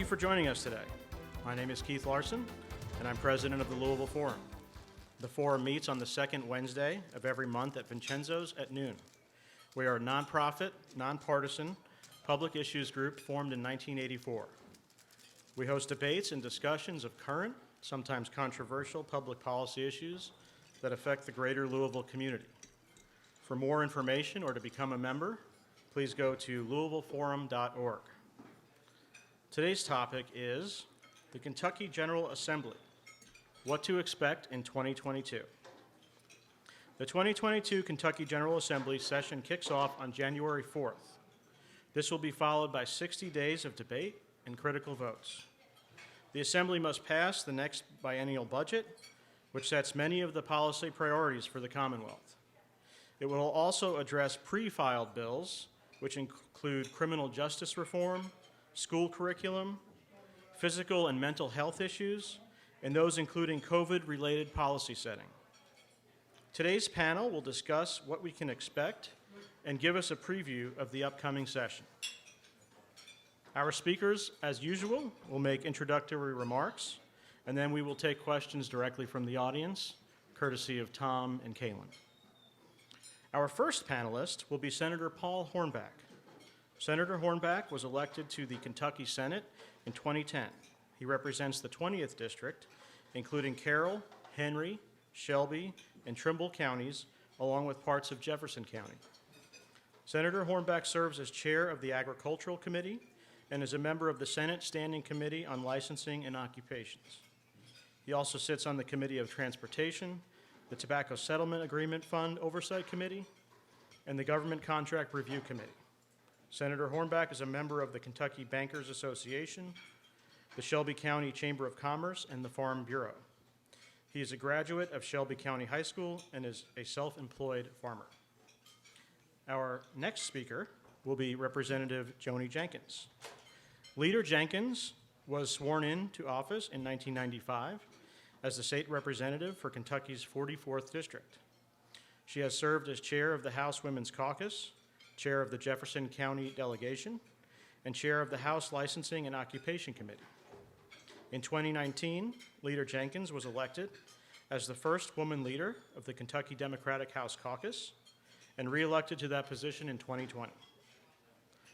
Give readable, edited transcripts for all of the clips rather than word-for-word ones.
for joining us today. My name is Keith Larson, and I'm president of the Louisville Forum. The Forum meets on the second Wednesday of every month at Vincenzo's at noon. We are a nonprofit, nonpartisan, public issues group formed in 1984. We host debates and discussions of current, sometimes controversial public policy issues that affect the greater Louisville community. For more information or to become a member, please go to louisvilleforum.org. Today's topic is the Kentucky General Assembly, what to expect in 2022. The 2022 Kentucky General Assembly session kicks off on January 4th. This will be followed by 60 days of debate and critical votes. The Assembly must pass the next biennial budget, which sets many of the policy priorities for the Commonwealth. It will also address pre-filed bills, which include criminal justice reform, school curriculum, physical and mental health issues, and those including COVID-related policy setting. Today's panel will discuss what we can expect and give us a preview of the upcoming session. Our speakers, as usual, will make introductory remarks, and then we will take questions directly from the audience, courtesy of Tom and Kaylin. Our first panelist will be Senator Paul Hornback. Senator Hornback was elected to the Kentucky Senate in 2010. He represents the 20th District, including Carroll, Henry, Shelby, and Trimble counties, along with parts of Jefferson County. Senator Hornback serves as chair of the Agricultural Committee and is a member of the Senate Standing Committee on Licensing and Occupations. He also sits on the Committee of Transportation, the Tobacco Settlement Agreement Fund Oversight Committee, and the Government Contract Review Committee. Senator Hornback is a member of the Kentucky Bankers Association, the Shelby County Chamber of Commerce, and the Farm Bureau. He is a graduate of Shelby County High School and is a self-employed farmer. Our next speaker will be Representative Joni Jenkins. Leader Jenkins was sworn into office in 1995 as the state representative for Kentucky's 44th District. She has served as chair of the House Women's Caucus, chair of the Jefferson County Delegation, and chair of the House Licensing and Occupation Committee. In 2019, Leader Jenkins was elected as the first woman leader of the Kentucky Democratic House Caucus and re-elected to that position in 2020.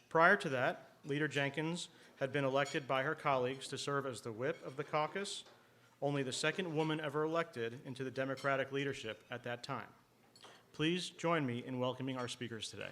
Prior to that, Leader Jenkins had been elected by her colleagues to serve as the whip of the caucus, only the second woman ever elected into the Democratic leadership at that time. Please join me in welcoming our speakers today.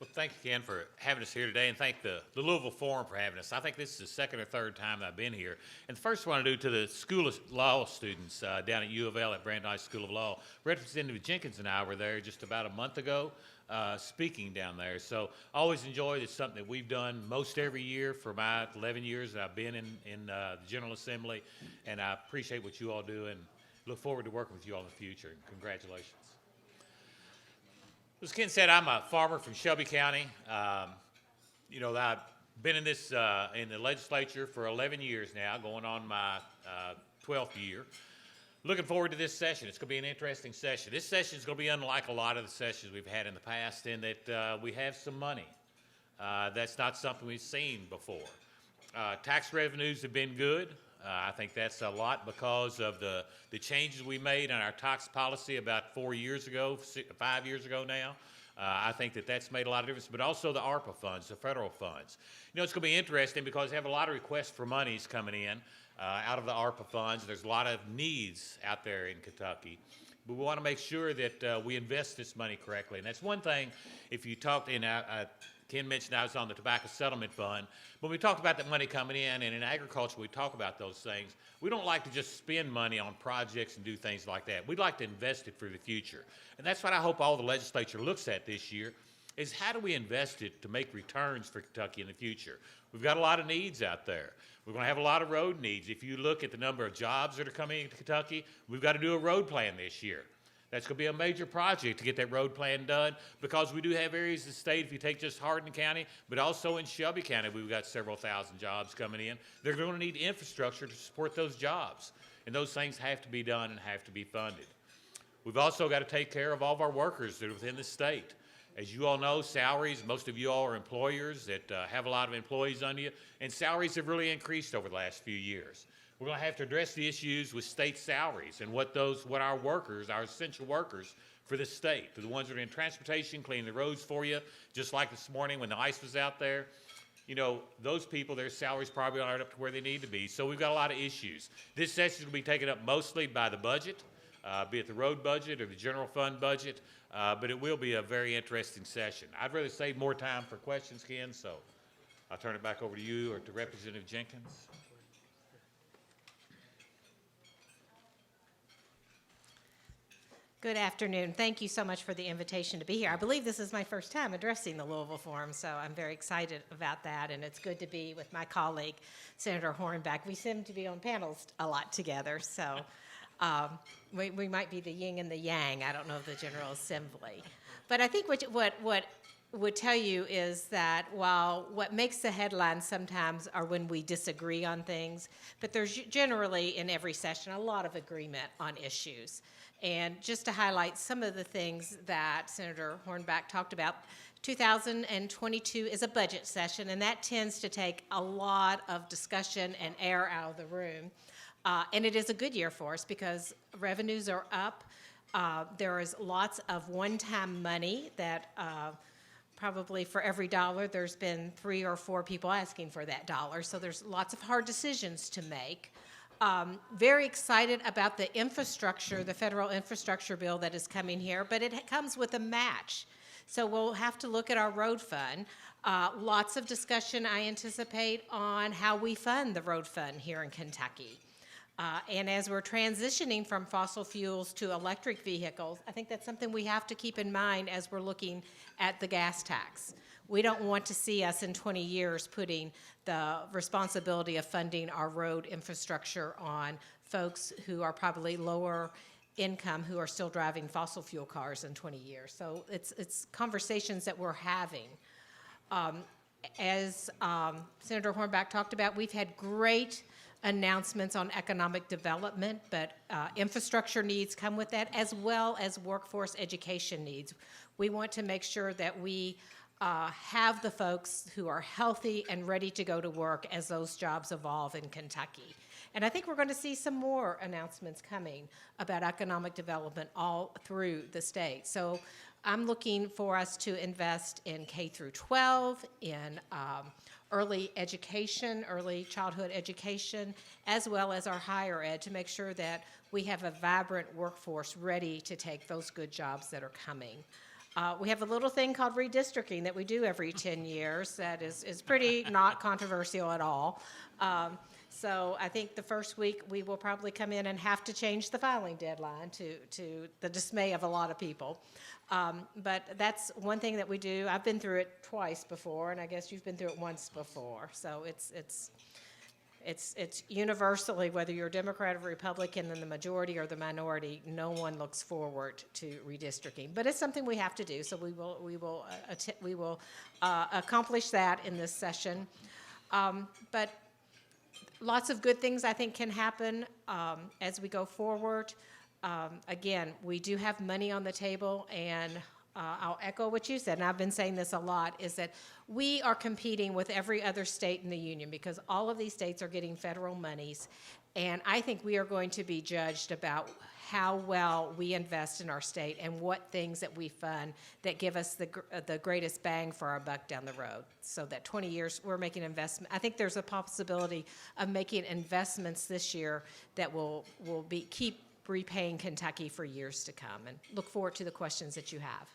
Well, thank you, Ken, for having us here today, and thank the Louisville Forum for having us. I think this is the second or third time that I've been here. And the first one I want to do to the School of Law students down at U of L at Brandeis School of Law. Representative Jenkins and I were there just about a month ago speaking down there. So I always enjoy it. It's something that we've done most every year for my 11 years that I've been in the General Assembly, and I appreciate what you all do and look forward to working with you all in the future. Congratulations. As Ken said, I'm a farmer from Shelby County. I've been in the legislature for 11 years now, going on my 12th year. Looking forward to this session. It's going to be an interesting session. This session is going to be unlike a lot of the sessions we've had in the past in that we have some money. That's not something we've seen before. Tax revenues have been good. I think that's a lot because of the changes we made in our tax policy about 5 years ago now. I think that's made a lot of difference, but also the ARPA funds, the federal funds. It's going to be interesting because we have a lot of requests for monies coming in out of the ARPA funds. There's a lot of needs out there in Kentucky. But we want to make sure that we invest this money correctly. And that's one thing, if you talk, Ken mentioned I was on the Tobacco Settlement Fund. When we talked about that money coming in, and in agriculture we talk about those things, we don't like to just spend money on projects and do things like that. We'd like to invest it for the future. And that's what I hope all the legislature looks at this year, is how do we invest it to make returns for Kentucky in the future? We've got a lot of needs out there. We're going to have a lot of road needs. If you look at the number of jobs that are coming into Kentucky, we've got to do a road plan this year. That's going to be a major project to get that road plan done because we do have areas of the state, if you take just Hardin County, but also in Shelby County, we've got several thousand jobs coming in. They're going to need infrastructure to support those jobs, and those things have to be done and have to be funded. We've also got to take care of all of our workers that are within the state. As you all know, salaries, most of you all are employers that have a lot of employees under you, and salaries have really increased over the last few years. We're going to have to address the issues with state salaries and what our workers, our essential workers for the state, the ones that are in transportation, cleaning the roads for you, just like this morning when the ice was out there. You know, those people, their salaries probably aren't up to where they need to be. So we've got a lot of issues. This session will be taken up mostly by the budget, be it the road budget or the general fund budget, but it will be a very interesting session. I'd rather save more time for questions, Ken, so I'll turn it back over to you or to Representative Jenkins. Good afternoon. Thank you so much for the invitation to be here. I believe this is my first time addressing the Louisville Forum, so I'm very excited about that, and it's good to be with my colleague, Senator Hornback. We seem to be on panels a lot together, so we might be the yin and the yang. I don't know the General Assembly. But I think what would tell you is that while what makes the headlines sometimes are when we disagree on things, but there's generally in every session a lot of agreement on issues. And just to highlight some of the things that Senator Hornback talked about, 2022 is a budget session, and that tends to take a lot of discussion and air out of the room. And it is a good year for us because revenues are up. There is lots of one-time money that probably for every dollar, there's been 3 or 4 people asking for that dollar. So there's lots of hard decisions to make. Very excited about the infrastructure, the federal infrastructure bill that is coming here, but it comes with a match. So we'll have to look at our road fund. Lots of discussion, I anticipate, on how we fund the road fund here in Kentucky. And as we're transitioning from fossil fuels to electric vehicles, I think that's something we have to keep in mind as we're looking at the gas tax. We don't want to see us in 20 years putting the responsibility of funding our road infrastructure on folks who are probably lower income who are still driving fossil fuel cars in 20 years. So it's conversations that we're having. As Senator Hornback talked about, we've had great announcements on economic development, but infrastructure needs come with that, as well as workforce education needs. We want to make sure that we have the folks who are healthy and ready to go to work as those jobs evolve in Kentucky. And I think we're going to see some more announcements coming about economic development all through the state. So I'm looking for us to invest in K through 12, in early education, early childhood education, as well as our higher ed to make sure that we have a vibrant workforce ready to take those good jobs that are coming. We have a little thing called redistricting that we do every 10 years that is pretty not controversial at all. So I think the first week we will probably come in and have to change the filing deadline to the dismay of a lot of people. But that's one thing that we do. I've been through it twice before, and I guess you've been through it once before. So it's universally, whether you're a Democrat or Republican in the majority or the minority, no one looks forward to redistricting. But it's something we have to do, so we will accomplish that in this session. But lots of good things I think can happen as we go forward. Again, we do have money on the table, and I'll echo what you said, and I've been saying this a lot, is that we are competing with every other state in the union because all of these states are getting federal monies, and I think we are going to be judged about how well we invest in our state and what things that we fund that give us the greatest bang for our buck down the road. So that 20 years we're making investment. I think there's a possibility of making investments this year that will keep repaying Kentucky for years to come, and look forward to the questions that you have.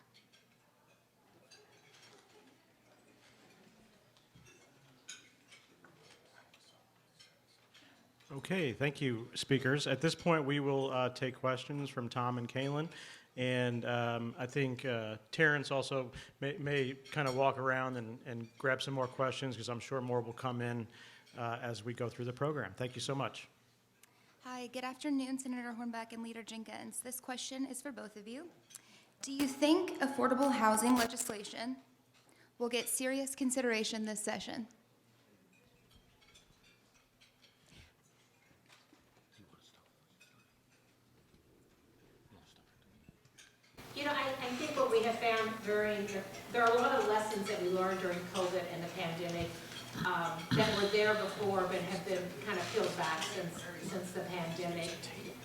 Okay, thank you, speakers. At this point, we will take questions from Tom and Kaylin. And I think Terrence also may kind of walk around and grab some more questions, because I'm sure more will come in as we go through the program. Thank you so much. Hi, good afternoon, Senator Hornback and Leader Jenkins. This question is for both of you. Do you think affordable housing legislation will get serious consideration this session? You know, I think what we have found there are a lot of lessons that we learned during COVID and the pandemic that were there before but have been kind of peeled back since the pandemic.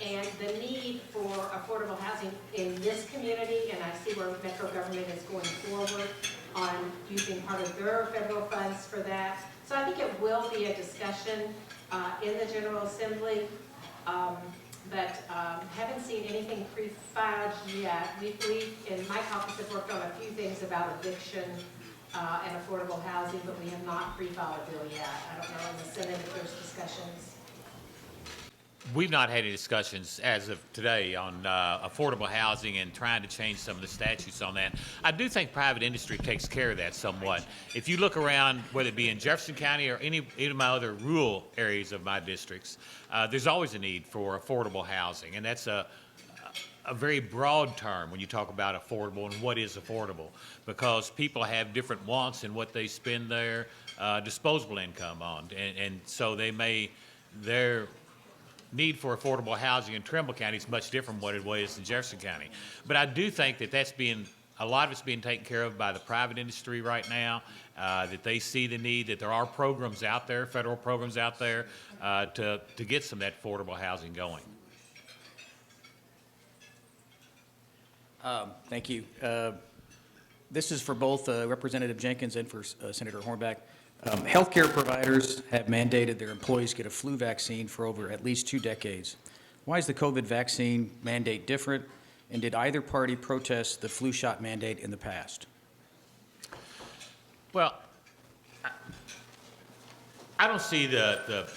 And the need for affordable housing in this community, and I see where Metro government is going forward on using part of their federal funds for that. So I think it will be a discussion in the General Assembly. But haven't seen anything pre-filed yet. We in my caucus have worked on a few things about eviction and affordable housing, but we have not pre-filed a bill yet. I don't know in the Senate if there's discussions. We've not had any discussions as of today on affordable housing and trying to change some of the statutes on that. I do think private industry takes care of that somewhat. If you look around, whether it be in Jefferson County or any of my other rural areas of my districts, there's always a need for affordable housing, and that's a very broad term when you talk about affordable and what is affordable, because people have different wants in what they spend their disposable income on, and so their need for affordable housing in Trimble County is much different from what it was in Jefferson County. But I do think that a lot of it's being taken care of by the private industry right now, that they see the need, that there are programs out there, federal programs out there, to get some of that affordable housing going. Thank you. This is for both Representative Jenkins and for Senator Hornback. Healthcare providers have mandated their employees get a flu vaccine for over at least 2 decades. Why is the COVID vaccine mandate different, and did either party protest the flu shot mandate in the past? Well, I don't see the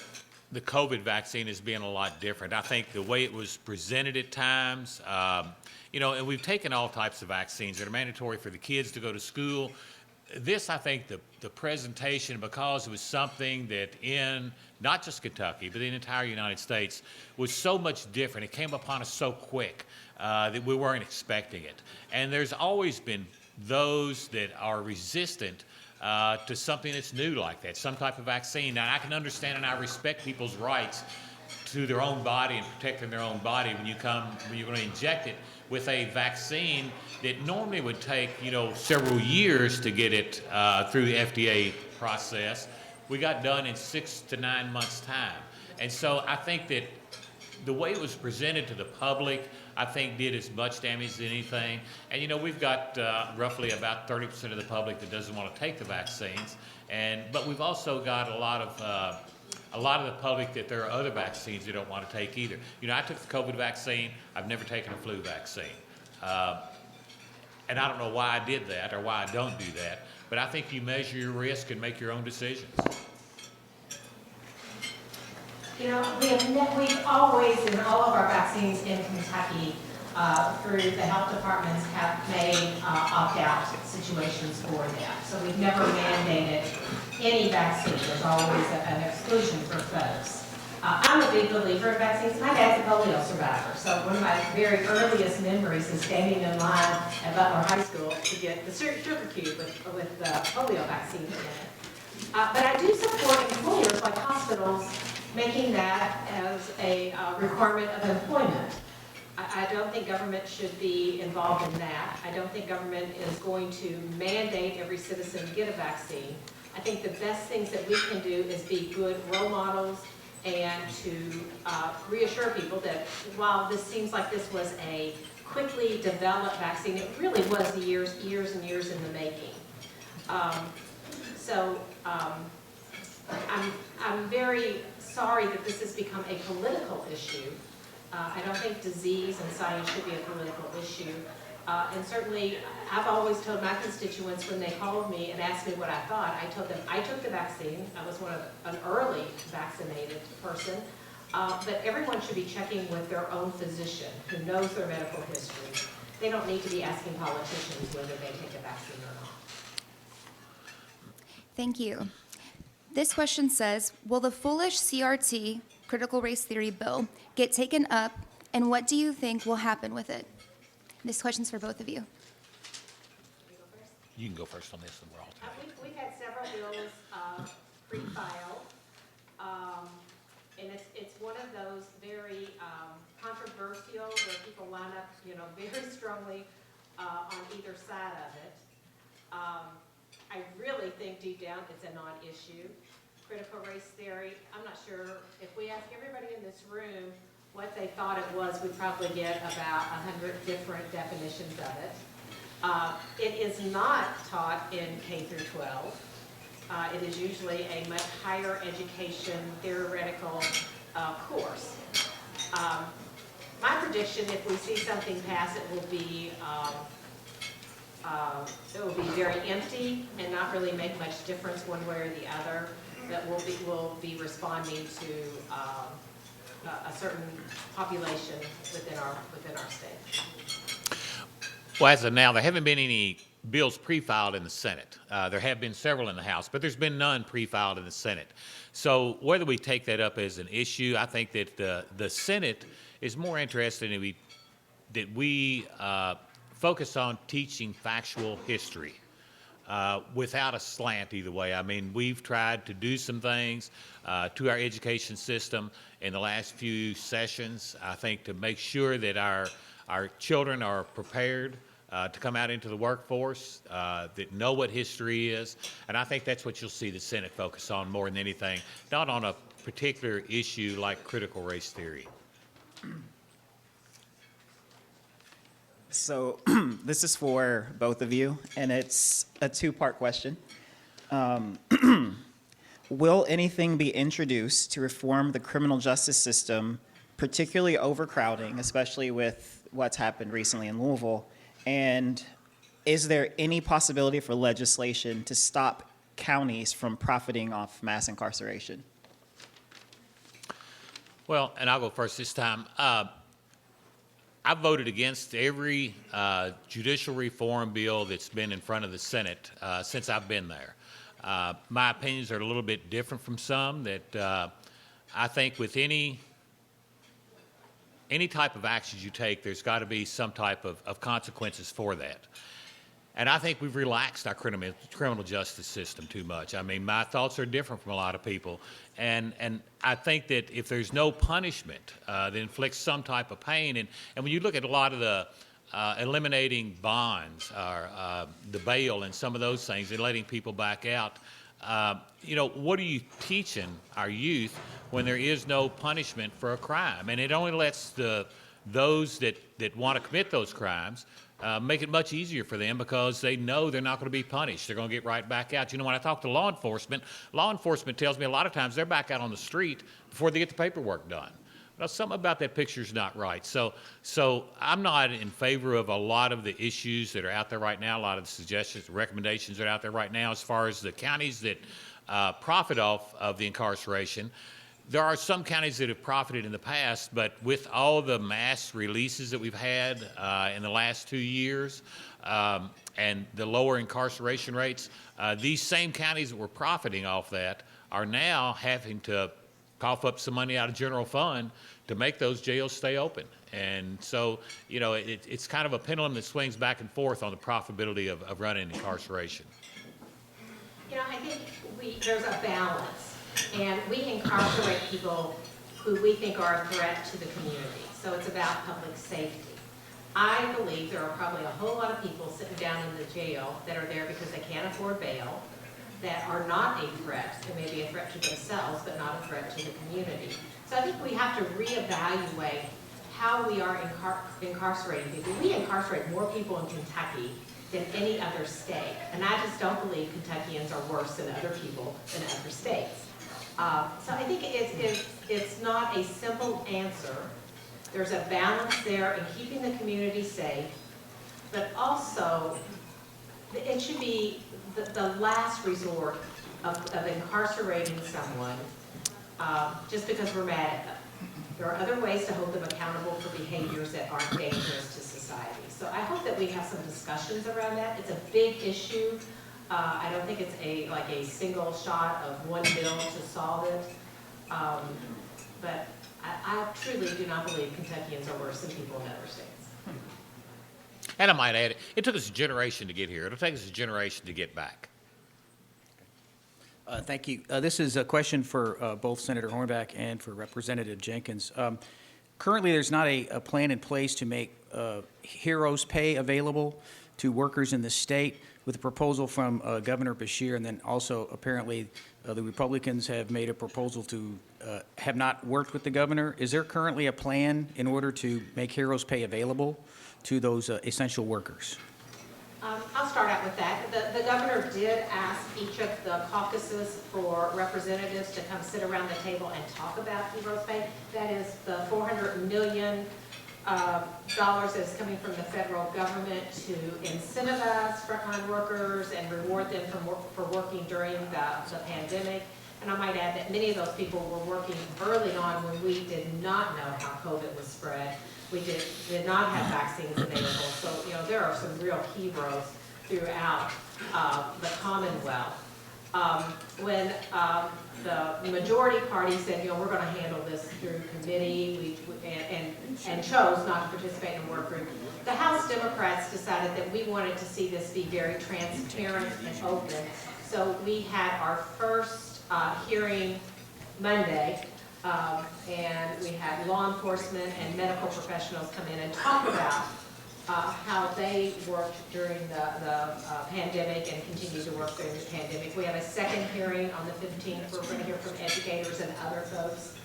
COVID vaccine as being a lot different. I think the way it was presented at times, and we've taken all types of vaccines that are mandatory for the kids to go to school. This, I think, the presentation, because it was something that in not just Kentucky, but the entire United States, was so much different. It came upon us so quick that we weren't expecting it. And there's always been those that are resistant to something that's new like that, some type of vaccine. Now, I can understand and I respect people's rights to their own body and protecting their own body when you're going to inject it with a vaccine that normally would take, several years to get it through the FDA process. We got done in 6 to 9 months' time. And so I think that the way it was presented to the public, I think did as much damage as anything. And we've got roughly about 30% of the public that doesn't want to take the vaccines. But we've also got a lot of the public that there are other vaccines they don't want to take either. I took the COVID vaccine. I've never taken a flu vaccine. And I don't know why I did that or why I don't do that. But I think you measure your risk and make your own decisions. We've always, in all of our vaccines in Kentucky, through the health departments, have made opt-out situations for them. So we've never mandated any vaccine. There's always an exclusion for folks. I'm a big believer in vaccines. My dad's a polio survivor, so one of my very earliest memories is standing in line at Butler High School to get the sugar cube with the polio vaccine in it. But I do support employers like hospitals making that as a requirement of employment. I don't think government should be involved in that. I don't think government is going to mandate every citizen to get a vaccine. I think the best things that we can do is be good role models and to reassure people that while this seems like this was a quickly developed vaccine, it really was years and years in the making. I'm very sorry that this has become a political issue. I don't think disease and science should be a political issue. And certainly, I've always told my constituents when they called me and asked me what I thought, I told them I took the vaccine. I was an early vaccinated person. But everyone should be checking with their own physician who knows their medical history. They don't need to be asking politicians whether they take a vaccine or not. Thank you. This question says, will the foolish CRT, critical race theory bill, get taken up, and what do you think will happen with it? This question's for both of you. You can go first on this, and we're all together. We've had several bills pre-filed, and it's one of those very controversial where people line up, very strongly on either side of it. I really think deep down it's a non-issue. Critical race theory, I'm not sure, if we ask everybody in this room what they thought it was, we'd probably get about 100 different definitions of it. It is not taught in K through 12. It is usually a much higher education theoretical course. My prediction, if we see something pass, it will be very empty and not really make much difference one way or the other. That will be responding to a certain population within our state. Well, as of now, there haven't been any bills pre-filed in the Senate. There have been several in the House, but there's been none pre-filed in the Senate. So whether we take that up as an issue, I think that the Senate is more interested in that we focus on teaching factual history without a slant either way. I mean, we've tried to do some things to our education system in the last few sessions, I think, to make sure that our children are prepared to come out into the workforce, that know what history is. And I think that's what you'll see the Senate focus on more than anything, not on a particular issue like critical race theory. So this is for both of you, and it's a two-part question. Will anything be introduced to reform the criminal justice system, particularly overcrowding, especially with what's happened recently in Louisville? And is there any possibility for legislation to stop counties from profiting off mass incarceration? Well, and I'll go first this time. I've voted against every judicial reform bill that's been in front of the Senate since I've been there. My opinions are a little bit different from some, that I think with any type of actions you take, there's got to be some type of consequences for that. And I think we've relaxed our criminal justice system too much. I mean, my thoughts are different from a lot of people. And I think that if there's no punishment that inflicts some type of pain, and when you look at a lot of the eliminating bonds or the bail and some of those things and letting people back out, what are you teaching our youth when there is no punishment for a crime? And it only lets those that want to commit those crimes make it much easier for them because they know they're not going to be punished. They're going to get right back out. When I talk to law enforcement tells me a lot of times they're back out on the street before they get the paperwork done. Well, something about that picture is not right. So I'm not in favor of a lot of the issues that are out there right now, a lot of the suggestions, recommendations that are out there right now as far as the counties that profit off of the incarceration. There are some counties that have profited in the past, but with all the mass releases that we've had in the last 2 years and the lower incarceration rates, these same counties that were profiting off that are now having to cough up some money out of general fund to make those jails stay open. And so, it's kind of a pendulum that swings back and forth on the profitability of running incarceration. I think there's a balance. And we incarcerate people who we think are a threat to the community. So it's about public safety. I believe there are probably a whole lot of people sitting down in the jail that are there because they can't afford bail, that are not a threat. They may be a threat to themselves, but not a threat to the community. So I think we have to reevaluate how we are incarcerating people. We incarcerate more people in Kentucky than any other state. And I just don't believe Kentuckians are worse than other people in other states. So I think it's not a simple answer. There's a balance there in keeping the community safe, but also it should be the last resort of incarcerating someone just because we're mad at them. There are other ways to hold them accountable for behaviors that aren't dangerous to society. So I hope that we have some discussions around that. It's a big issue. I don't think it's a single shot of one bill to solve it. But I truly do not believe Kentuckians are worse than people in other states. And I might add, it took us a generation to get here. It'll take us a generation to get back. Thank you. This is a question for both Senator Hornback and for Representative Jenkins. Currently, there's not a plan in place to make heroes pay available to workers in the state with a proposal from Governor Beshear, and then also apparently the Republicans have made a proposal to have not worked with the governor. Is there currently a plan in order to make heroes pay available to those essential workers? I'll start out with that. The governor did ask each of the caucuses for representatives to come sit around the table and talk about heroes pay. That is the $400 million that is coming from the federal government to incentivize frontline workers and reward them for working during the pandemic. And I might add that many of those people were working early on when we did not know how COVID was spread. We did not have vaccines available. So, there are some real heroes throughout the Commonwealth. When the majority party said, we're going to handle this through committee and chose not to participate in a work group, the House Democrats decided that we wanted to see this be very transparent and open. So we had our first hearing Monday, and we had law enforcement and medical professionals come in and talk about how they worked during the pandemic and continue to work during the pandemic. We have a second hearing on the 15th. We're going to hear from educators and other folks.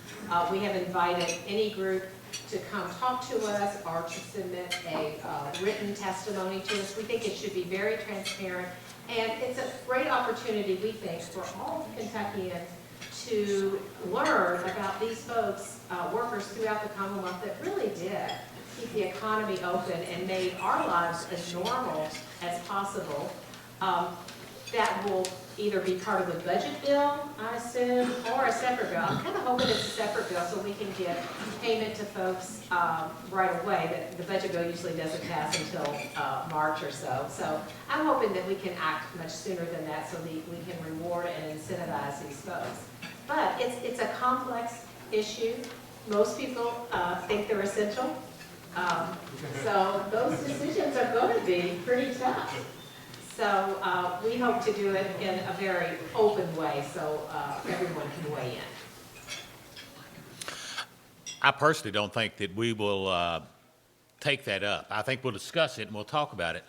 We have invited any group to come talk to us or to submit a written testimony to us. We think it should be very transparent, and it's a great opportunity, we think, for all Kentuckians to learn about these folks, workers throughout the Commonwealth that really did keep the economy open and made our lives as normal as possible. That will either be part of the budget bill, I assume, or a separate bill. I'm kind of hoping it's a separate bill so we can get payment to folks right away. The budget bill usually doesn't pass until March or so. So I'm hoping that we can act much sooner than that so that we can reward and incentivize these folks. But it's a complex issue. Most people think they're essential. So those decisions are going to be pretty tough. So we hope to do it in a very open way so everyone can weigh in. I personally don't think that we will take that up. I think we'll discuss it and we'll talk about it.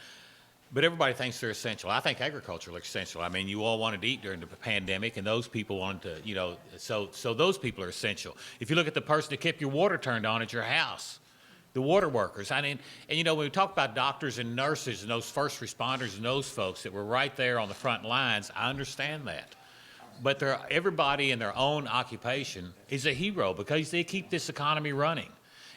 But everybody thinks they're essential. I think agriculture is essential. I mean, you all wanted to eat during the pandemic, and those people wanted to, so those people are essential. If you look at the person that kept your water turned on at your house, the water workers. I mean, and when we talk about doctors and nurses and those first responders and those folks that were right there on the front lines, I understand that. But everybody in their own occupation is a hero because they keep this economy running.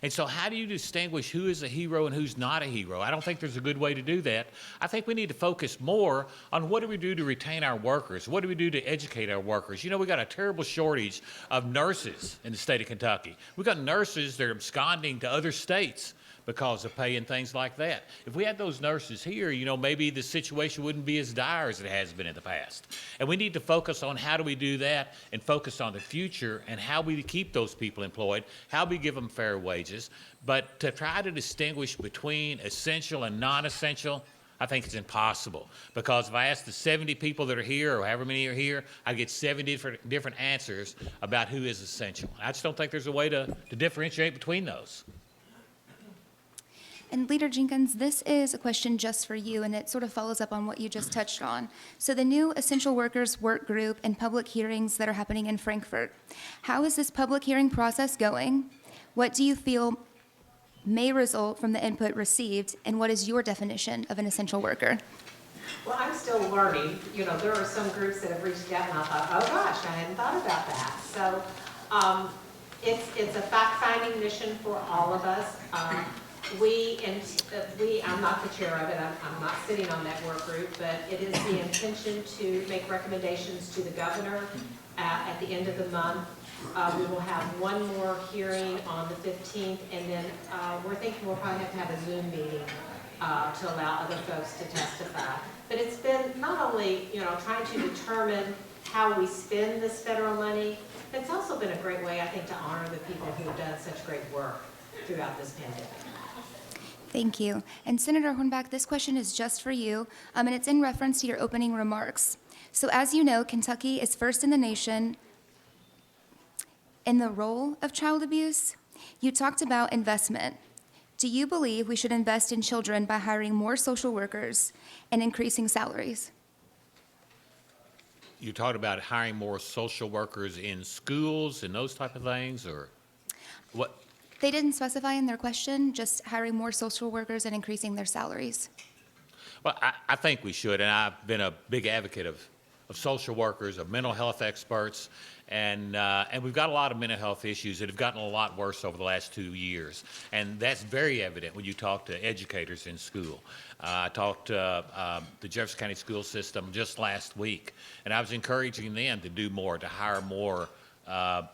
And so how do you distinguish who is a hero and who's not a hero? I don't think there's a good way to do that. I think we need to focus more on what do we do to retain our workers? What do we do to educate our workers? We got a terrible shortage of nurses in the state of Kentucky. We've got nurses that are absconding to other states because of pay and things like that. If we had those nurses here, maybe the situation wouldn't be as dire as it has been in the past. And we need to focus on how do we do that and focus on the future and how we keep those people employed, how we give them fair wages. But to try to distinguish between essential and non-essential, I think it's impossible. Because if I ask the 70 people that are here or however many are here, I get 70 different answers about who is essential. I just don't think there's a way to differentiate between those. And Leader Jenkins, this is a question just for you, and it sort of follows up on what you just touched on. So the new Essential Workers Work Group and public hearings that are happening in Frankfurt, how is this public hearing process going? What do you feel may result from the input received, and what is your definition of an essential worker? Well, I'm still learning. There are some groups that have reached out, and I thought, oh gosh, I hadn't thought about that. So it's a fact-finding mission for all of us. I'm not the chair of it, I'm not sitting on that work group, but it is the intention to make recommendations to the governor at the end of the month. We will have one more hearing on the 15th, and then we're thinking we'll probably have to have a Zoom meeting to allow other folks to testify. But it's been not only, trying to determine how we spend this federal money, but it's also been a great way, I think, to honor the people who have done such great work throughout this pandemic. Thank you. And Senator Hornback, this question is just for you, and it's in reference to your opening remarks. So as you know, Kentucky is first in the nation in the role of child abuse. You talked about investment Do you believe we should invest in children by hiring more social workers and increasing salaries? You talked about hiring more social workers in schools and those type of things, or what? They didn't specify in their question, just hiring more social workers and increasing their salaries. Well, I think we should, and I've been a big advocate of social workers, of mental health experts, and we've got a lot of mental health issues that have gotten a lot worse over the last 2 years, and that's very evident when you talk to educators in school. I talked to the Jefferson County school system just last week, and I was encouraging them to do more, to hire more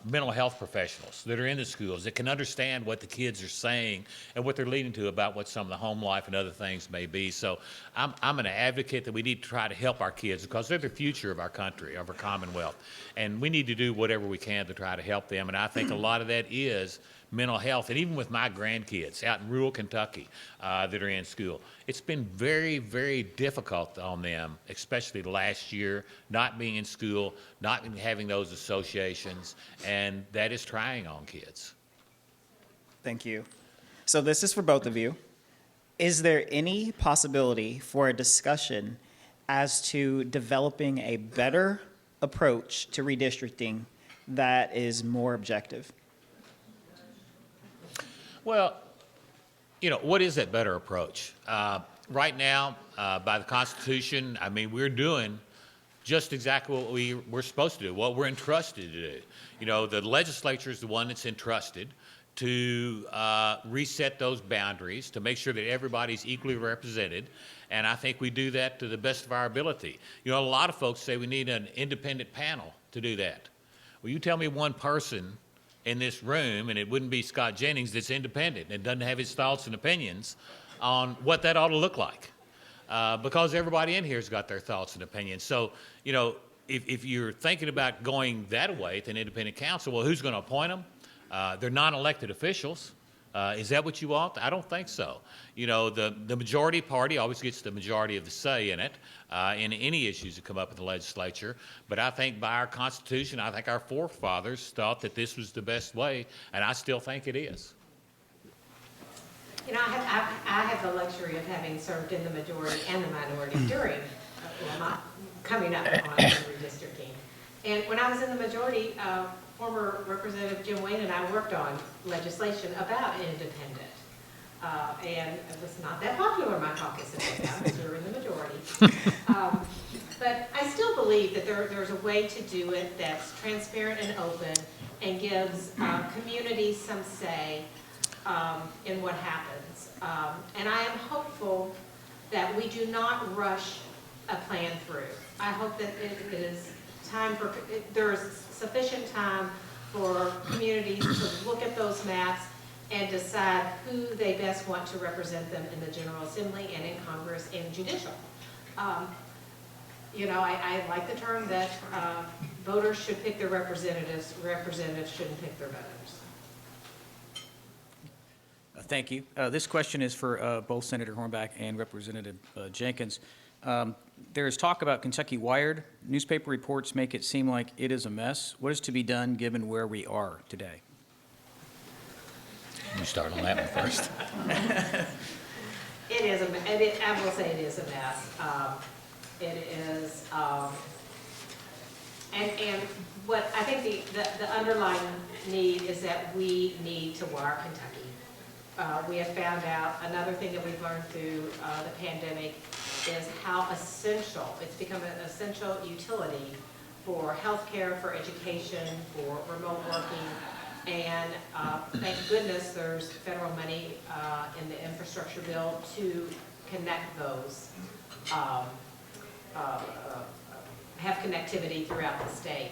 mental health professionals that are in the schools that can understand what the kids are saying and what they're leading to about what some of the home life and other things may be. So I'm an advocate that we need to try to help our kids because they're the future of our country, of our Commonwealth. And we need to do whatever we can to try to help them. And I think a lot of that is mental health. And even with my grandkids out in rural Kentucky that are in school, it's been very, very difficult on them, especially last year, not being in school, not having those associations, and that is trying on kids. Thank you. So this is for both of you. Is there any possibility for a discussion as to developing a better approach to redistricting that is more objective? Well, you know, what is that better approach? Right now, by the Constitution, I mean, we're doing just exactly what we're supposed to do, what we're entrusted to do. You know, the legislature is the one that's entrusted to reset those boundaries, to make sure that everybody's equally represented, and I think we do that to the best of our ability. You know, a lot of folks say we need an independent panel to do that. Well, you tell me one person in this room, and it wouldn't be Scott Jennings, that's independent and doesn't have his thoughts and opinions on what that ought to look like. Because everybody in here has got their thoughts and opinions. So, you know, if you're thinking about going that way to an independent council, well, who's going to appoint them? They're non-elected officials. Is that what you want? I don't think so. You know, the majority party always gets the majority of the say in it, in any issues that come up in the legislature. But I think by our Constitution, I think our forefathers thought that this was the best way, and I still think it is. You know, I have the luxury of having served in the majority and the minority during, well, not coming up on redistricting. And when I was in the majority, former Representative Jim Wayne and I worked on legislation about independent. And it was not that popular in my caucus at that time, because we were in the majority. But I still believe that there's a way to do it that's transparent and open and gives communities some say in what happens. And I am hopeful that we do not rush a plan through. I hope that it is time for, there is sufficient time for communities to look at those maps and decide who they best want to represent them in the General Assembly and in Congress and judicial. You know, I like the term that voters should pick their representatives, representatives shouldn't pick their voters. Thank you. This question is for both Senator Hornback and Representative Jenkins. There is talk about Kentucky Wired. Newspaper reports make it seem like it is a mess. What is to be done given where we are today? You start on that one first. It is I will say it is a mess. It is, and what I think the underlying need is that we need to wire Kentucky. We have found out another thing that we've learned through the pandemic is how essential, it's become an essential utility for healthcare, for education, for remote working, and thank goodness there's federal money in the infrastructure bill to connect those, have connectivity throughout the state.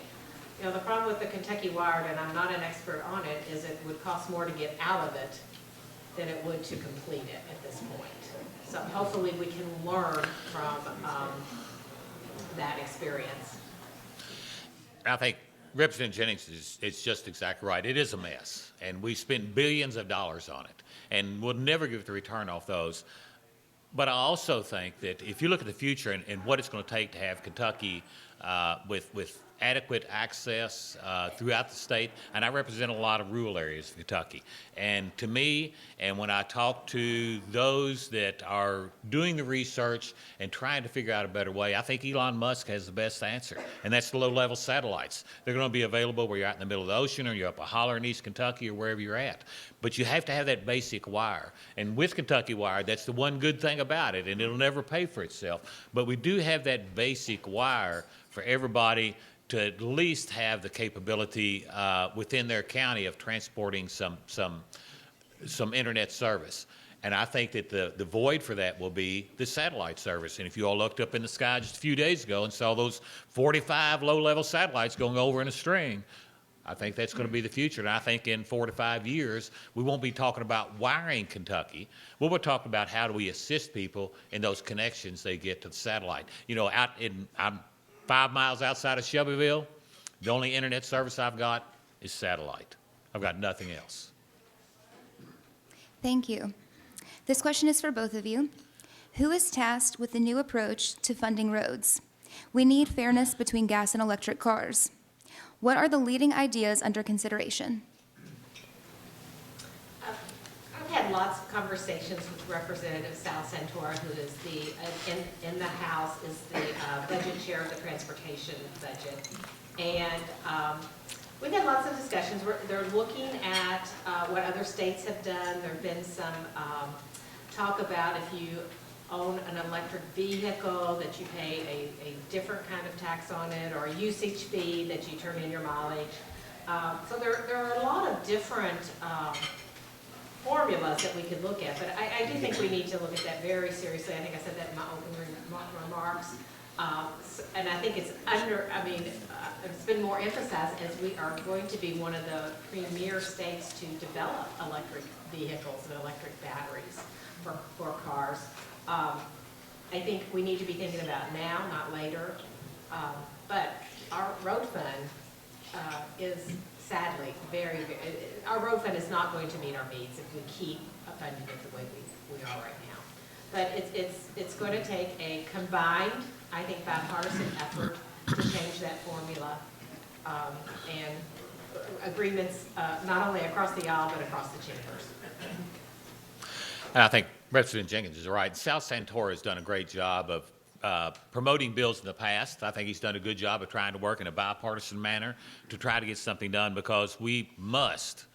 You know, the problem with the Kentucky Wired, and I'm not an expert on it, is it would cost more to get out of it than it would to complete it at this point. So hopefully we can learn from that experience. I think Representative Jennings is just exactly right. It is a mess, and we spent billions of dollars on it, and we'll never get the return off those. But I also think that if you look at the future and what it's going to take to have Kentucky with adequate access throughout the state, and I represent a lot of rural areas of Kentucky. And to me, and when I talk to those that are doing the research and trying to figure out a better way, I think Elon Musk has the best answer, and that's the low-level satellites. They're going to be available where you're out in the middle of the ocean or you're up a holler in East Kentucky or wherever you're at. But you have to have that basic wire. And with Kentucky Wire, that's the one good thing about it, and it'll never pay for itself. But we do have that basic wire for everybody to at least have the capability within their county of transporting some internet service. And I think that the void for that will be the satellite service. And if you all looked up in the sky just a few days ago and saw those 45 low-level satellites going over in a string, I think that's going to be the future. And I think in 4 to 5 years, we won't be talking about wiring Kentucky. We'll be talking about how do we assist people in those connections they get to the satellite. You know, I'm 5 miles outside of Shelbyville. The only internet service I've got is satellite. I've got nothing else. Thank you. This question is for both of you. Who is tasked with the new approach to funding roads? We need fairness between gas and electric cars. What are the leading ideas under consideration? I've had lots of conversations with Representative Sal Santora, who is in the House, is the budget chair of the transportation budget. And we've had lots of discussions. They're looking at what other states have done. There have been some talk about if you own an electric vehicle, that you pay a different kind of tax on it, or a usage fee that you turn in your mileage. So there are a lot of different formulas that we could look at, but I do think we need to look at that very seriously. I think I said that in my opening remarks. And I think it's it's been more emphasized as we are going to be one of the premier states to develop electric vehicles and electric batteries for cars. I think we need to be thinking about now, not later. But our road fund is sadly our road fund is not going to meet our needs if we keep funding it the way we are right now. But it's going to take a combined, I think, bipartisan effort to change that formula, and agreements not only across the aisle but across the chambers. And I think Representative Jenkins is right. Sal Santora has done a great job of promoting bills in the past. I think he's done a good job of trying to work in a bipartisan manner to try to get something done, because we must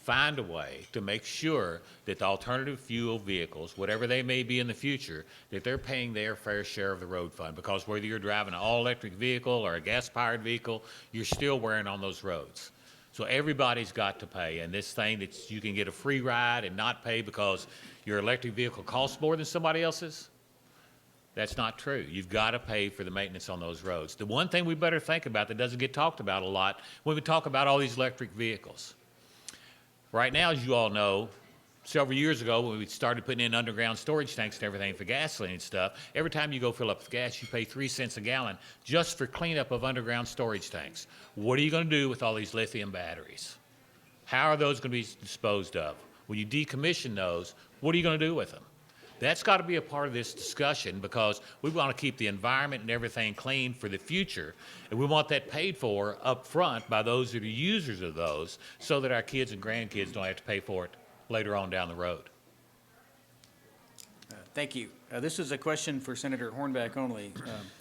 find a way to make sure that the alternative fuel vehicles, whatever they may be in the future, that they're paying their fair share of the road fund. Because whether you're driving an all-electric vehicle or a gas-powered vehicle, you're still wearing on those roads. So everybody's got to pay. And this thing that you can get a free ride and not pay because your electric vehicle costs more than somebody else's, that's not true. You've got to pay for the maintenance on those roads. The one thing we better think about that doesn't get talked about a lot when we talk about all these electric vehicles. Right now, as you all know, several years ago when we started putting in underground storage tanks and everything for gasoline and stuff, every time you go fill up with gas, you pay 3 cents a gallon just for cleanup of underground storage tanks. What are you going to do with all these lithium batteries? How are those going to be disposed of? When you decommission those, what are you going to do with them? That's got to be a part of this discussion, because we want to keep the environment and everything clean for the future, and we want that paid for up front by those that are users of those, so that our kids and grandkids don't have to pay for it later on down the road. Thank you. This is a question for Senator Hornback only.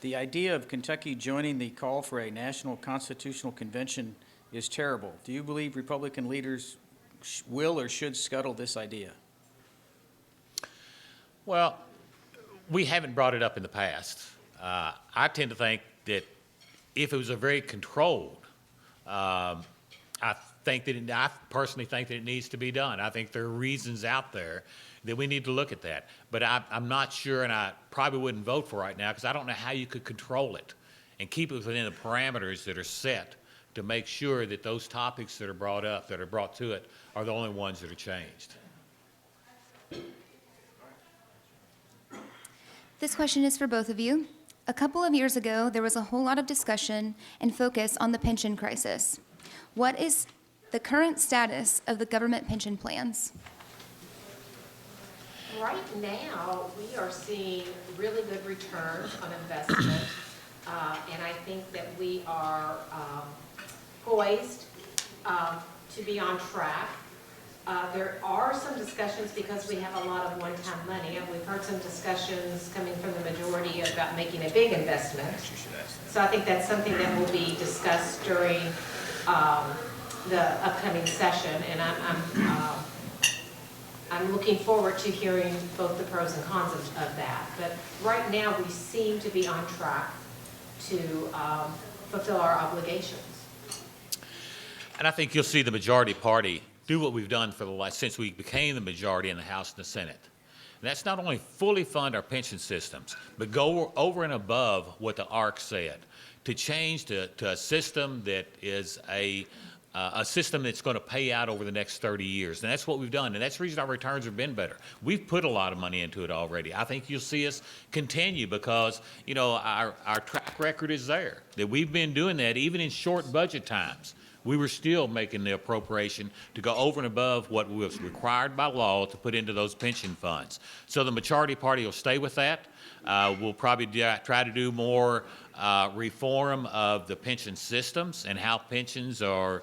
The idea of Kentucky joining the call for a national constitutional convention is terrible. Do you believe Republican leaders will or should scuttle this idea? Well, we haven't brought it up in the past. I tend to think that if it was a very controlled, I personally think that it needs to be done. I think there are reasons out there that we need to look at that. But I'm not sure, and I probably wouldn't vote for it right now, because I don't know how you could control it and keep it within the parameters that are set to make sure that those topics that are brought up, that are brought to it, are the only ones that are changed. This question is for both of you. A couple of years ago, there was a whole lot of discussion and focus on the pension crisis. What is the current status of the government pension plans? Right now, we are seeing really good returns on investment. And I think that we are poised to be on track. There are some discussions because we have a lot of one-time money, and we've heard some discussions coming from the majority about making a big investment. So I think that's something that will be discussed during the upcoming session, and I'm looking forward to hearing both the pros and cons of that. But right now, we seem to be on track to fulfill our obligations. And I think you'll see the majority party do what we've done for the last, since we became the majority in the House and the Senate. And that's not only fully fund our pension systems, but go over and above what the ARC said, to change to a system that is a system that's going to pay out over the next 30 years. And that's what we've done. And that's the reason our returns have been better. We've put a lot of money into it already. I think you'll see us continue because, you know, our track record is there, that we've been doing that even in short budget times. We were still making the appropriation to go over and above what was required by law to put into those pension funds. So the majority party will stay with that. We'll probably try to do more reform of the pension systems and how pensions are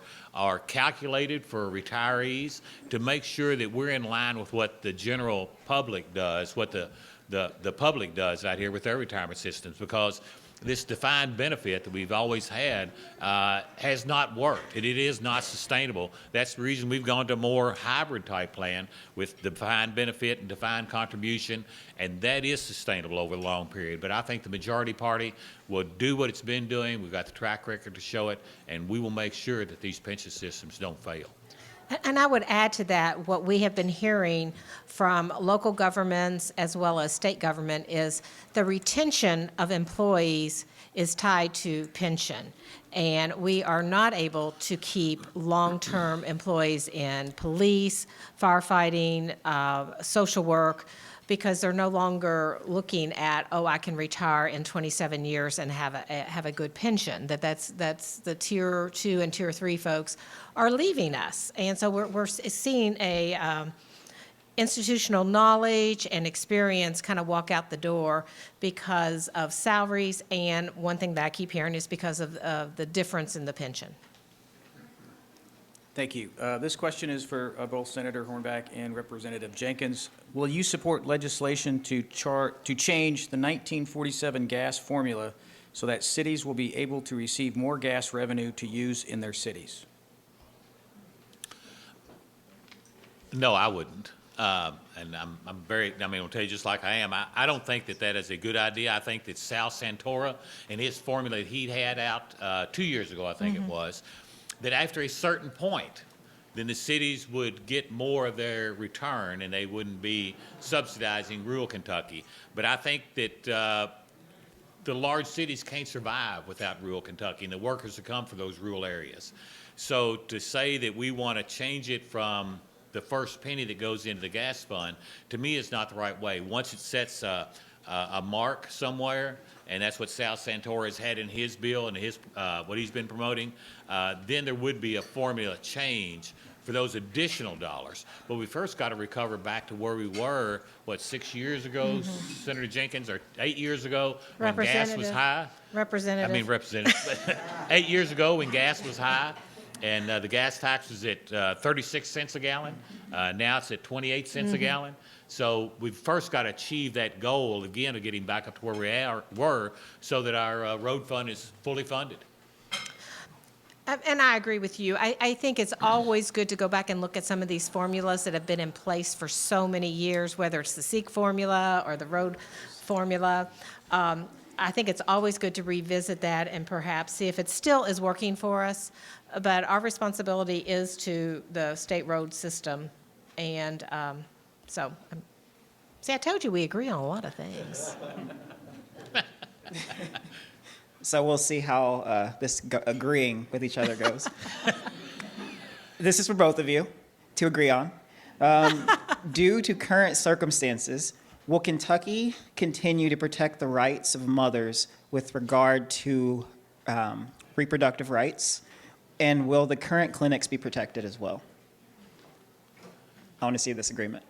calculated for retirees to make sure that we're in line with what the general public does, what the public does out here with their retirement systems, because this defined benefit that we've always had has not worked, and it is not sustainable. That's the reason we've gone to a more hybrid type plan with defined benefit and defined contribution, and that is sustainable over a long period. But I think the majority party will do what it's been doing. We've got the track record to show it, and we will make sure that these pension systems don't fail. And I would add to that, what we have been hearing from local governments as well as state government is the retention of employees is tied to pension. And we are not able to keep long-term employees in police, firefighting, social work, because they're no longer looking at, oh, I can retire in 27 years and have a good pension. That's the tier 2 and tier 3 folks are leaving us. And so we're seeing a institutional knowledge and experience kind of walk out the door because of salaries, and one thing that I keep hearing is because of the difference in the pension. Thank you. This question is for both Senator Hornback and Representative Jenkins. Will you support legislation to change the 1947 gas formula so that cities will be able to receive more gas revenue to use in their cities? No, I wouldn't. And I'll tell you just like I am, I don't think that is a good idea. I think that Sal Santora and his formula that he had out 2 years ago, I think it was, that after a certain point, then the cities would get more of their return and they wouldn't be subsidizing rural Kentucky. But I think that the large cities can't survive without rural Kentucky and the workers who come from those rural areas. So to say that we want to change it from the first penny that goes into the gas fund, to me, is not the right way. Once it sets a mark somewhere, and that's what Sal Santora has had in his bill and his what he's been promoting, then there would be a formula change for those additional dollars. But we first got to recover back to where we were, 6 years ago, Senator Jenkins, or 8 years ago, when gas was high? Representative. Representative. 8 years ago when gas was high, and the gas tax was at 36 cents a gallon. Now it's at 28 cents a gallon. So we've first got to achieve that goal, again, of getting back up to where we were so that our road fund is fully funded. And I agree with you. I think it's always good to go back and look at some of these formulas that have been in place for so many years, whether it's the SEEK formula or the road formula. I think it's always good to revisit that and perhaps see if it still is working for us. But our responsibility is to the state road system. And see, I told you we agree on a lot of things. So we'll see how this agreeing with each other goes. This is for both of you to agree on. Due to current circumstances, will Kentucky continue to protect the rights of mothers with regard to reproductive rights? And will the current clinics be protected as well? I want to see this agreement.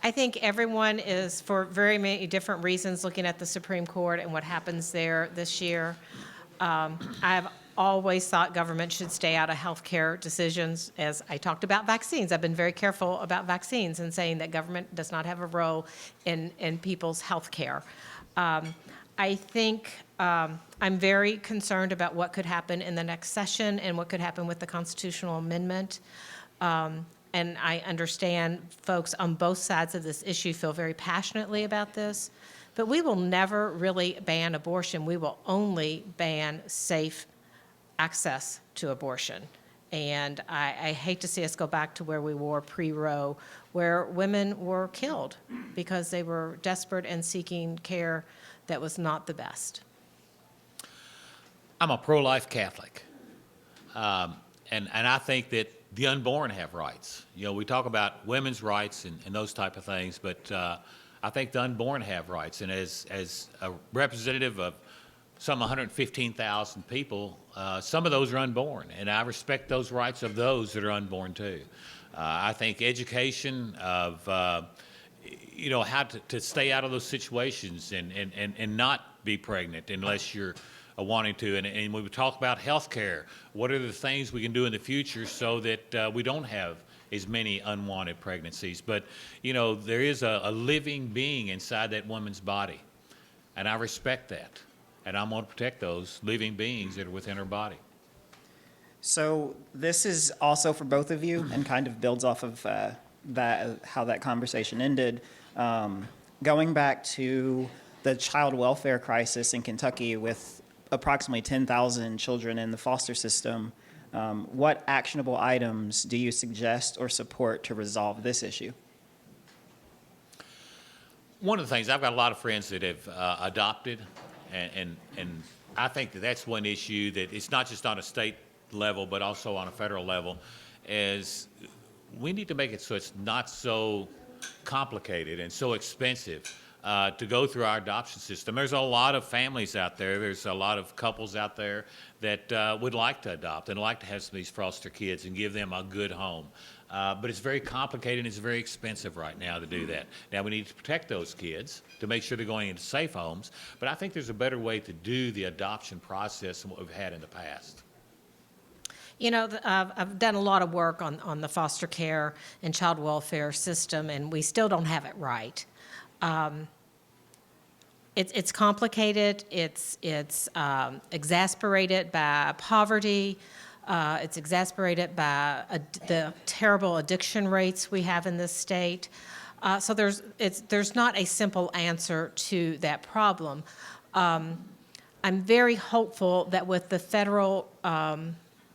I think everyone is, for very many different reasons, looking at the Supreme Court and what happens there this year. I've always thought government should stay out of healthcare decisions. As I talked about vaccines, I've been very careful about vaccines and saying that government does not have a role in people's health care. I think I'm very concerned about what could happen in the next session and what could happen with the constitutional amendment. And I understand folks on both sides of this issue feel very passionately about this, but we will never really ban abortion. We will only ban safe access to abortion. And I hate to see us go back to where we were pre-Roe, where women were killed because they were desperate and seeking care that was not the best. I'm a pro-life Catholic, and I think that the unborn have rights. You know, we talk about women's rights and those type of things, but I think the unborn have rights. And as a representative of some 115,000 people, some of those are unborn, and I respect those rights of those that are unborn too. I think education of you know, how to stay out of those situations and not be pregnant unless you're wanting to. And when we talk about health care, what are the things we can do in the future so that we don't have as many unwanted pregnancies? But, you know, there is a living being inside that woman's body, and I respect that. And I'm going to protect those living beings that are within her body. So this is also for both of you and kind of builds off of how that conversation ended. Going back to the child welfare crisis in Kentucky with approximately 10,000 children in the foster system, what actionable items do you suggest or support to resolve this issue? One of the things, I've got a lot of friends that have adopted, and I think that that's one issue that it's not just on a state level, but also on a federal level, is we need to make it so it's not so complicated and so expensive to go through our adoption system. There's a lot of families out there, there's a lot of couples out there that would like to adopt and like to have some of these foster kids and give them a good home. But it's very complicated and it's very expensive right now to do that. Now we need to protect those kids to make sure they're going into safe homes, but I think there's a better way to do the adoption process than what we've had in the past. You know, I've done a lot of work on the foster care and child welfare system, and we still don't have it right. It's complicated. It's exasperated by poverty. It's exasperated by the terrible addiction rates we have in this state. So there's not a simple answer to that problem. I'm very hopeful that with the federal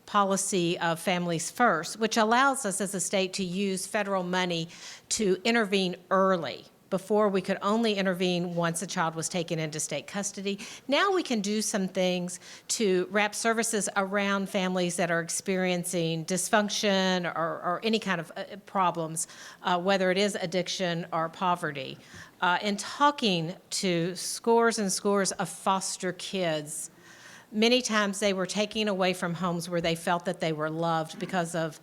policy of Families First, which allows us as a state to use federal money to intervene early, before we could only intervene once a child was taken into state custody. Now we can do some things to wrap services around families that are experiencing dysfunction or any kind of problems, whether it is addiction or poverty. In talking to scores and scores of foster kids, many times they were taken away from homes where they felt that they were loved because of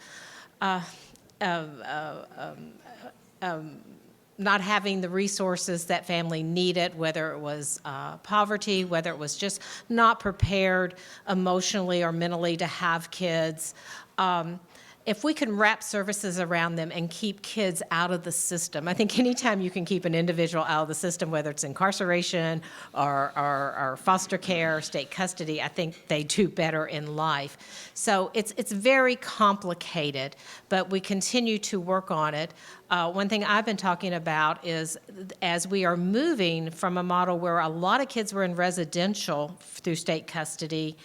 not having the resources that family needed, whether it was poverty, whether it was just not prepared emotionally or mentally to have kids. If we can wrap services around them and keep kids out of the system, I think anytime you can keep an individual out of the system, whether it's incarceration or foster care, state custody, I think they do better in life. So it's very complicated, but we continue to work on it. One thing I've been talking about is as we are moving from a model where a lot of kids were in residential through state custody,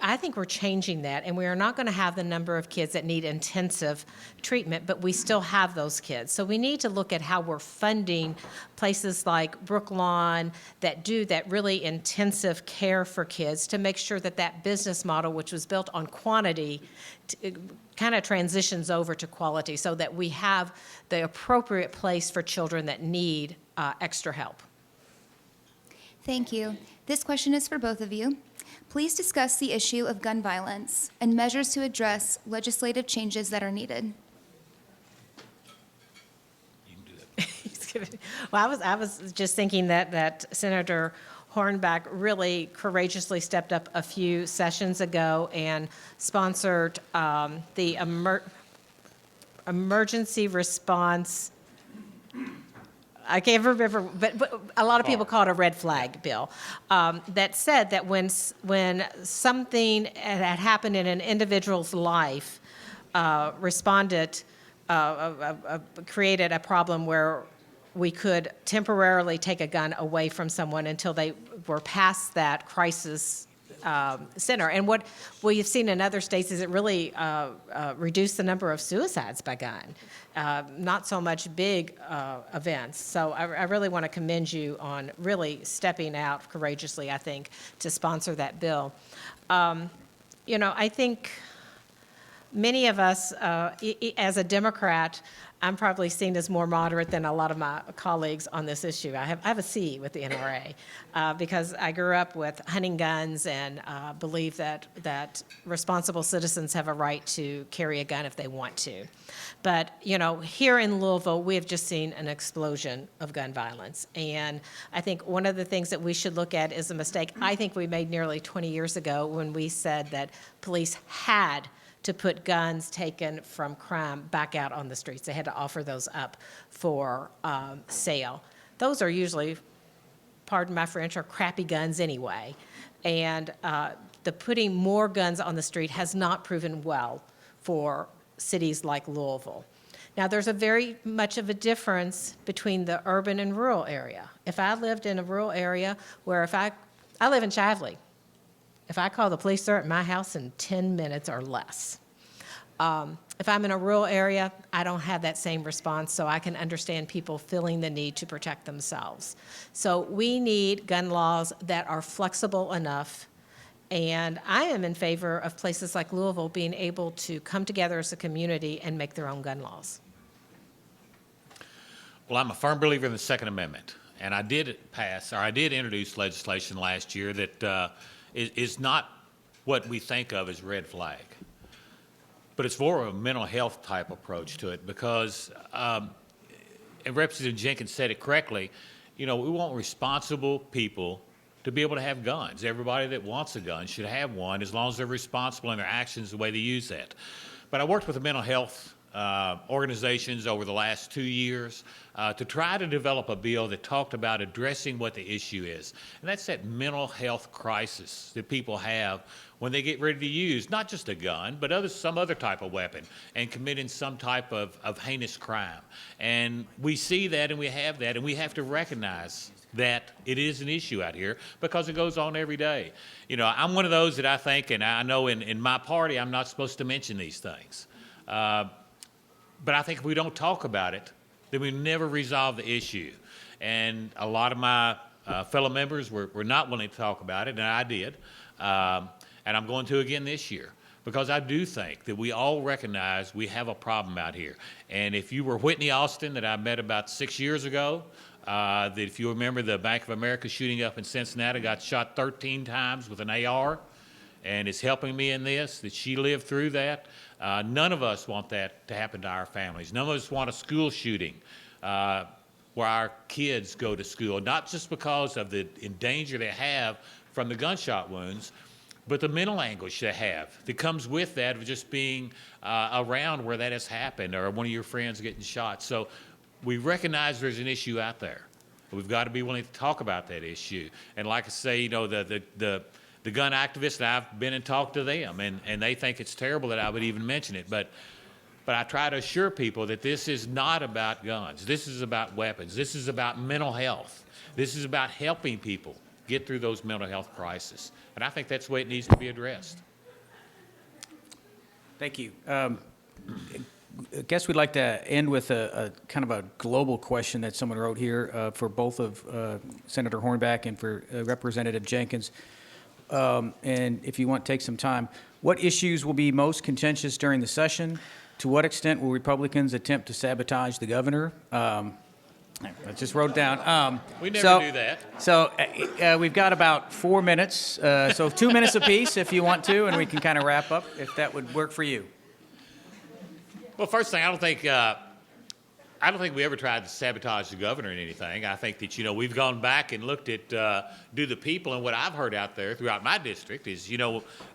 I think we're changing that, and we are not going to have the number of kids that need intensive treatment, but we still have those kids. So we need to look at how we're funding places like Brooklawn that do that really intensive care for kids to make sure that that business model, which was built on quantity, kind of transitions over to quality so that we have the appropriate place for children that need extra help. Thank you. This question is for both of you. Please discuss the issue of gun violence and measures to address legislative changes that are needed. You can do that. Well, I was just thinking that Senator Hornback really courageously stepped up a few sessions ago and sponsored the emergency response. I can't remember, but a lot of people call it a red flag bill, that said that when something had happened in an individual's life, created a problem where we could temporarily take a gun away from someone until they were past that crisis center. And what we've seen in other states is it really reduced the number of suicides by gun, not so much big events. So I really want to commend you on really stepping out courageously, I think, to sponsor that bill. I think many of us, as a Democrat, I'm probably seen as more moderate than a lot of my colleagues on this issue. I have a C with the NRA because I grew up with hunting guns and believe that responsible citizens have a right to carry a gun if they want to. But, here in Louisville, we have just seen an explosion of gun violence. And I think one of the things that we should look at is a mistake I think we made nearly 20 years ago when we said that police had to put guns taken from crime back out on the streets. They had to offer those up for sale. Those are usually, pardon my French, are crappy guns anyway. And the putting more guns on the street has not proven well for cities like Louisville. Now, there's a very much of a difference between the urban and rural area. If I lived in a rural area where I live in Chivley, if I call the police, they're at my house in 10 minutes or less. If I'm in a rural area, I don't have that same response, so I can understand people feeling the need to protect themselves. So we need gun laws that are flexible enough, and I am in favor of places like Louisville being able to come together as a community and make their own gun laws. Well, I'm a firm believer in the Second Amendment, and I did introduce legislation last year that is not what we think of as red flag, but it's more of a mental health type approach to it because, and Representative Jenkins said it correctly, we want responsible people to be able to have guns. Everybody that wants a gun should have one as long as they're responsible in their actions the way they use that. But I worked with the mental health organizations over the last 2 years to try to develop a bill that talked about addressing what the issue is. And that's that mental health crisis that people have when they get ready to use not just a gun, but some other type of weapon and committing some type of heinous crime. And we see that and we have that, and we have to recognize that it is an issue out here because it goes on every day. I'm one of those that I think, and I know in my party I'm not supposed to mention these things. But I think if we don't talk about it, then we never resolve the issue. And a lot of my fellow members were not willing to talk about it, and I did. And I'm going to again this year because I do think that we all recognize we have a problem out here. And if you were Whitney Austin that I met about 6 years ago, that if you remember the Bank of America shooting up in Cincinnati, got shot 13 times with an AR, and is helping me in this, that she lived through that. None of us want that to happen to our families. None of us want a school shooting where our kids go to school, not just because of the danger they have from the gunshot wounds, but the mental anguish they have that comes with that of just being around where that has happened or one of your friends getting shot. So we recognize there's an issue out there. We've got to be willing to talk about that issue. And like I say, the gun activists, I've been and talked to them, and they think it's terrible that I would even mention it. But I try to assure people that this is not about guns. This is about weapons. This is about mental health. This is about helping people get through those mental health crises. And I think that's the way it needs to be addressed. Thank you. I guess we'd like to end with a kind of a global question that someone wrote here for both of Senator Hornback and for Representative Jenkins. And if you want to take some time, what issues will be most contentious during the session? To what extent will Republicans attempt to sabotage the governor? I just wrote it down. We never do that. So we've got about 4 minutes, so 2 minutes apiece if you want to, and we can kind of wrap up if that would work for you. Well, first thing, I I don't think we ever tried to sabotage the governor in anything. I think that, we've gone back and looked at do the people, and what I've heard out there throughout my district is,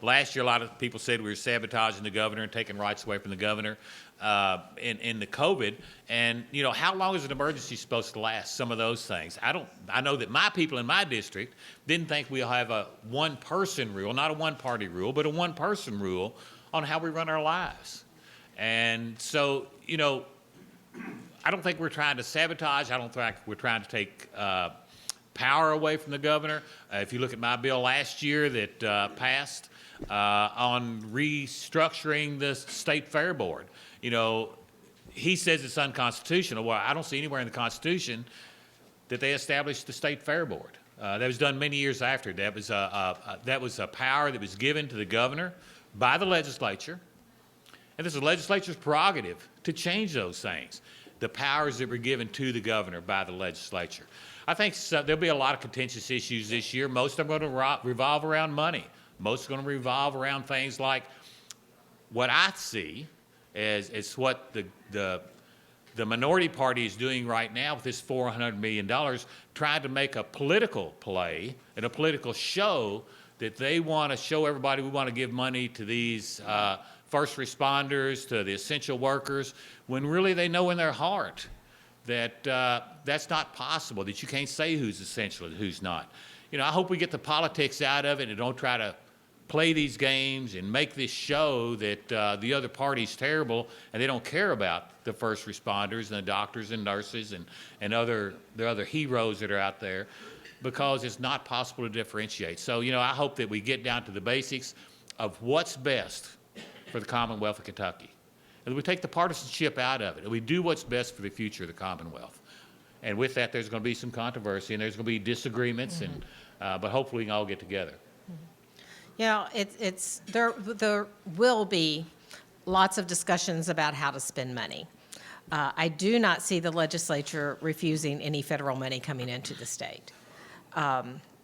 last year a lot of people said we were sabotaging the governor and taking rights away from the governor in the COVID. And, how long is an emergency supposed to last? Some of those things. I know that my people in my district didn't think we'll have a one-person rule, not a one-party rule, but a one-person rule on how we run our lives. And so, I don't think we're trying to sabotage. I don't think we're trying to take power away from the governor. If you look at my bill last year that passed on restructuring the state fair board, he says it's unconstitutional. Well, I don't see anywhere in the Constitution that they established the state fair board. That was done many years after. That was a power that was given to the governor by the legislature. And this is the legislature's prerogative to change those things, the powers that were given to the governor by the legislature. I think there'll be a lot of contentious issues this year. Most of them are going to revolve around money. Most are going to revolve around things like what I see as what the minority party is doing right now with this $400 million, trying to make a political play and a political show that they want to show everybody we want to give money to these first responders, to the essential workers, when really they know in their heart that that's not possible, that you can't say who's essential and who's not. I hope we get the politics out of it and don't try to play these games and make this show that the other party's terrible and they don't care about the first responders and the doctors and nurses and the other heroes that are out there, because it's not possible to differentiate. So, I hope that we get down to the basics of what's best for the Commonwealth of Kentucky. And we take the partisanship out of it, and we do what's best for the future of the Commonwealth. And with that, there's going to be some controversy, and there's going to be disagreements, but hopefully we can all get together. There will be lots of discussions about how to spend money. I do not see the legislature refusing any federal money coming into the state.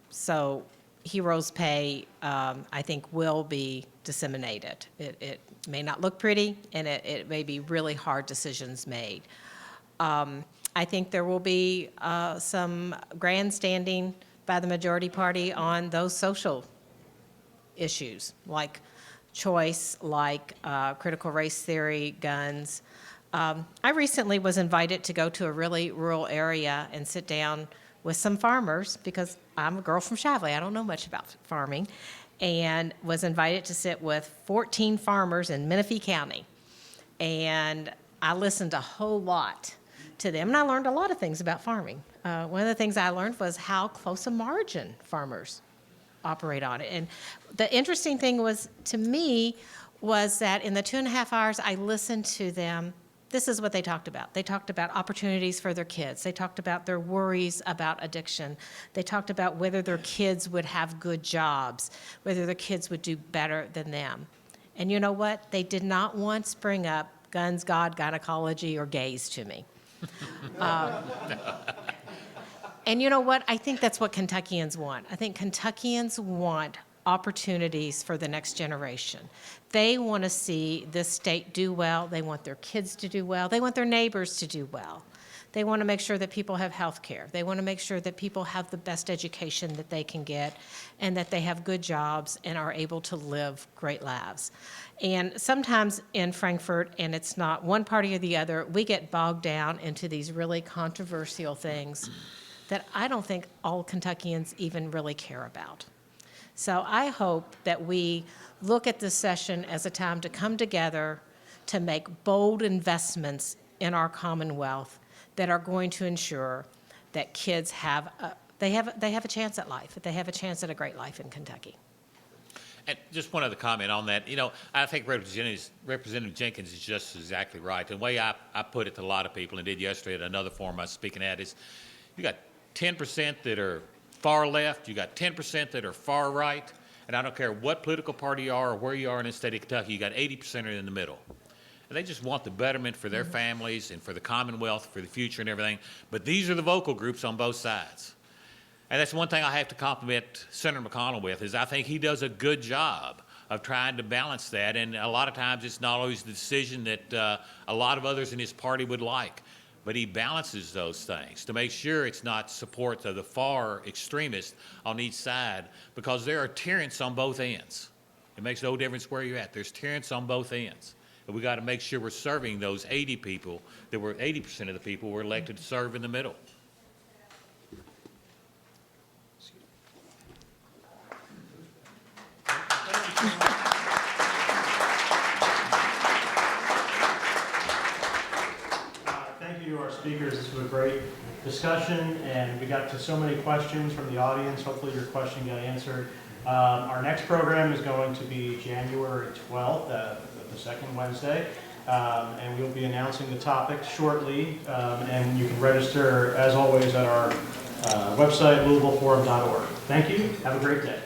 So heroes pay, I think, will be disseminated. It may not look pretty, and it may be really hard decisions made. I think there will be some grandstanding by the majority party on those social issues, like choice, like critical race theory, guns. I recently was invited to go to a really rural area and sit down with some farmers, because I'm a girl from Shively. I don't know much about farming, and was invited to sit with 14 farmers in Menifee County. And I listened a whole lot to them, and I learned a lot of things about farming. One of the things I learned was how close a margin farmers operate on it. And the interesting thing was, to me, was that in the 2.5 hours I listened to them, this is what they talked about. They talked about opportunities for their kids. They talked about their worries about addiction. They talked about whether their kids would have good jobs, whether their kids would do better than them. And you know what? They did not once bring up guns, God, gynecology, or gays to me. And you know what? I think that's what Kentuckians want. I think Kentuckians want opportunities for the next generation. They want to see this state do well. They want their kids to do well. They want their neighbors to do well. They want to make sure that people have health care. They want to make sure that people have the best education that they can get, and that they have good jobs and are able to live great lives. And sometimes in Frankfort, and it's not one party or the other, we get bogged down into these really controversial things that I don't think all Kentuckians even really care about. So I hope that we look at this session as a time to come together to make bold investments in our Commonwealth that are going to ensure that kids have a chance at life, that they have a chance at a great life in Kentucky. And just one other comment on that. I think Representative Jenkins is just exactly right. The way I put it to a lot of people, and did yesterday at another forum I was speaking at, is you got 10% that are far left, you got 10% that are far right, and I don't care what political party you are or where you are in the state of Kentucky, you got 80% are in the middle. And they just want the betterment for their families and for the Commonwealth, for the future and everything. But these are the vocal groups on both sides. And that's one thing I have to compliment Senator McConnell with, is I think he does a good job of trying to balance that. And a lot of times it's not always the decision that a lot of others in his party would like. but he balances those things to make sure it's not support of the far extremists on each side, because there are tyrants on both ends. It makes no difference where you're at. There's tyrants on both ends. And we got to make sure we're serving those 80 people that were 80% of the people were elected to serve in the middle. Thank you to our speakers. This was a great discussion, and we got to so many questions from the audience. Hopefully your question got answered. Our next program is going to be January 12th, the second Wednesday, and we'll be announcing the topics shortly, and you can register, as always, at our website, louisvilleforum.org. Thank you. Have a great day.